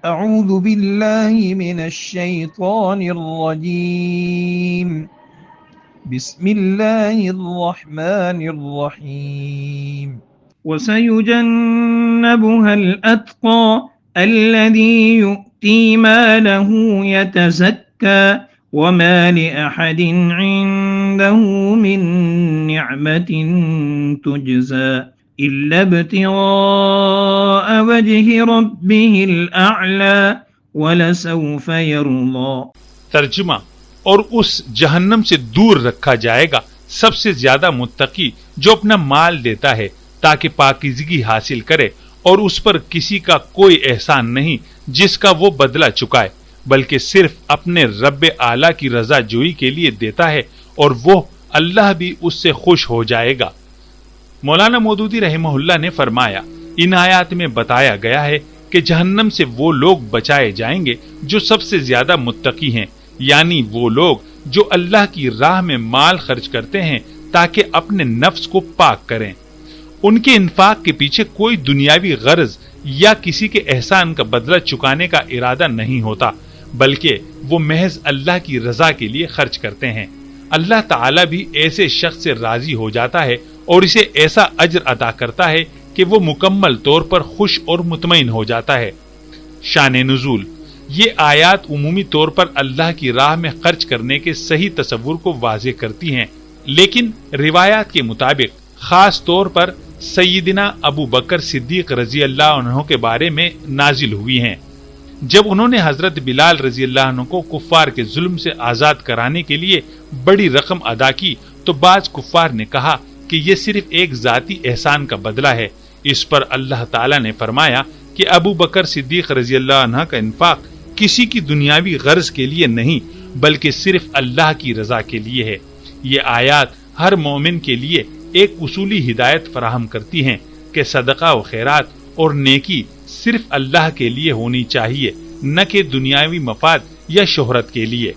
أعوذ بالله من الشيطان الرجيم بسم الله الرحمن الرحيم وسيجنبها الأتقى الذي يؤتي ماله يتزكى وما لأحد عنده من نعمة تجزى إلا ابتغاء وجه ربه الأعلى ولسوف يرضى۔ ترجمہ: اور اس جہنم سے دور رکھا جائے گا سب سے زیادہ متقی جو اپنا مال دیتا ہے تاکہ پاکیزگی حاصل کرے، اور اس پر کسی کا کوئی احسان نہیں جس کا وہ بدلہ چکائے، بلکہ صرف اپنے رب اعلیٰ کی رضا جوئی کے لیے دیتا ہے، اور وہ اللہ بھی اس سے خوش ہو جائے گا۔ مولانا مودودی رحمہ اللہ نے فرمایا، ان آیات میں بتایا گیا ہے کہ جہنم سے وہ لوگ بچائے جائیں گے جو سب سے زیادہ متقی ہیں، یعنی وہ لوگ جو اللہ کی راہ میں مال خرچ کرتے ہیں تاکہ اپنے نفس کو پاک کریں۔ ان کے انفاق کے پیچھے کوئی دنیاوی غرض یا کسی کے احسان کا بدلہ چکانے کا ارادہ نہیں ہوتا، بلکہ وہ محض اللہ کی رضا کے لیے خرچ کرتے ہیں۔ اللہ تعالیٰ بھی ایسے شخص سے راضی ہو جاتا ہے اور اسے ایسا اجر عطا کرتا ہے کہ وہ مکمل طور پر خوش اور مطمئن ہو جاتا ہے۔ شان نزول: یہ آیات عمومی طور پر اللہ کی راہ میں خرچ کرنے کے صحیح تصور کو واضح کرتی ہیں، لیکن روایات کے مطابق خاص طور پر سیدنا ابو بکر صدیق رضی اللہ عنہ کے بارے میں نازل ہوئی ہیں۔ جب انہوں نے حضرت بلال رضی اللہ عنہ کو کفار کے ظلم سے آزاد کرانے کے لیے بڑی رقم ادا کی تو بعض کفار نے کہا کہ یہ صرف ایک ذاتی احسان کا بدلہ ہے۔ اس پر اللہ تعالیٰ نے فرمایا کہ ابو بکر صدیق رضی اللہ عنہ کا انفاق کسی کی دنیاوی غرض کے لیے نہیں بلکہ صرف اللہ کی رضا کے لیے ہے۔ یہ آیات ہر مومن کے لیے ایک اصولی ہدایت فراہم کرتی ہیں کہ صدقہ و خیرات اور نیکی صرف اللہ کے لیے ہونی چاہیے، نہ کہ دنیاوی مفاد یا شہرت کے لیے۔